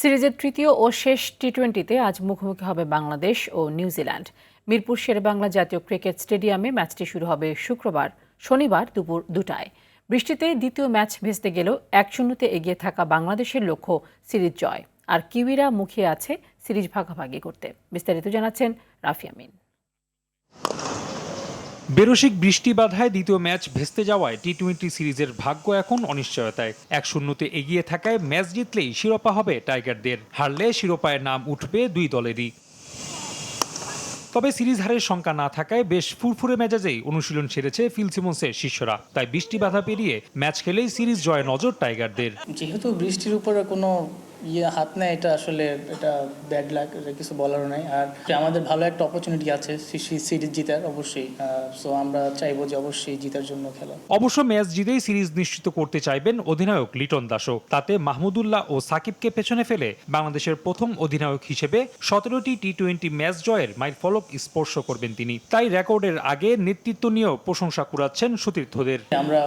সিরিজের তৃতীয় ও শেষ টি-20তে আজ মুখোমুখি হবে বাংলাদেশ ও নিউজিল্যান্ড। মিরপুর শেরেবাংলা জাতীয় ক্রিকেট স্টেডিয়ামে ম্যাচটি শুরু হবে শনিবার দুপুর 2টায়। বৃষ্টিতে দ্বিতীয় ম্যাচ ভেস্তে গেলেও 1-0-তে এগিয়ে থাকা বাংলাদেশের লক্ষ্য সিরিজ জয়। আর কিউইরা মুখিয়ে আছে সিরিজ ভাগাভাগি করতে। বিস্তারিত জানাচ্ছেন রাফি আমিন। বেরসিক বৃষ্টি বাধায় দ্বিতীয় ম্যাচ ভেস্তে যাওয়ায় টি-20 সিরিজের ভাগ্য এখন অনিশ্চয়তায়। 1-0-তে এগিয়ে থাকায় ম্যাচ জিতলেই শিরোপা হবে টাইগারদের, হারলে শিরোপায় নাম উঠবে দুই দলেরই। তবে সিরিজ হারের শঙ্কা না থাকায় বেশ ফুরফুরে মেজাজেই অনুশীলন সেরেছে ফিল সিমন্সের শিষ্যরা। তাই বৃষ্টি বাধা পেরিয়ে ম্যাচ খেলেই সিরিজ জয় নজর টাইগারদের। যেহেতু বৃষ্টির উপরে কোনো হাত নেই, এটা আসলে এটা ব্যাড লাক, এটা কিছু বলারও নাই। আর আমাদের ভালো একটা অপরচুনিটি আছে সিরিজ জিতার, অবশ্যই। সো আমরা চাইবো যে অবশ্যই জিতার জন্য খেলা। অবশ্য ম্যাচ জিতেই সিরিজ নিশ্চিত করতে চাইবেন অধিনায়ক লিটন দাসও। তাতে মাহমুদুল্লাহ ও সাকিবকে পেছনে ফেলে বাংলাদেশের প্রথম অধিনায়ক হিসেবে 17টি টি-20 ম্যাচ জয়ের মাইলফলক স্পর্শ করবেন তিনি। তাই রেকর্ডের আগে নেতৃত্ব নিয়েও প্রশংসা কুড়াচ্ছেন সতীর্থদের। আমরা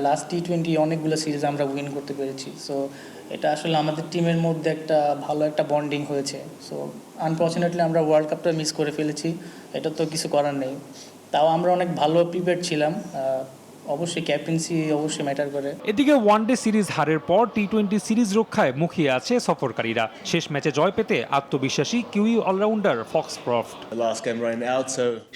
লাস্ট টি-20 অনেকগুলো সিরিজ আমরা উইন করতে পেরেছি। সো এটা আসলে আমাদের টিমের মধ্যে একটা ভালো একটা বন্ডিং হয়েছে। সো আনফর্চুনেটলি আমরা ওয়ার্ল্ড কাপটা মিস করে ফেলেছি, এটা তো কিছু করার নেই। তাও আমরা অনেক ভালো প্রিপেয়ার ছিলাম। অবশ্যই ক্যাপ্টেন্সি অবশ্যই ম্যাটার করে। এদিকে ওয়ানডে সিরিজ হারের পর টি-20 সিরিজ রক্ষায় মুখিয়ে আছে সফরকারীরা। শেষ ম্যাচে জয় পেতে আত্মবিশ্বাসী কিউই অলরাউন্ডার ফক্সক্রফট।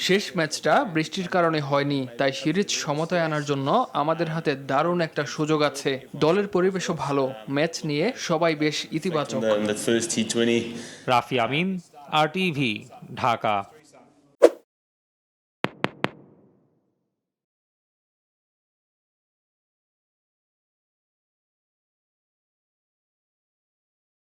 শেষ ম্যাচটা বৃষ্টির কারণে হয়নি, তাই সিরিজ সমতায় আনার জন্য আমাদের হাতে দারুণ একটা সুযোগ আছে। দলের পরিবেশও ভালো, ম্যাচ নিয়ে সবাই বেশ ইতিবাচক। রাফি আমিন, RTV, ঢাকা।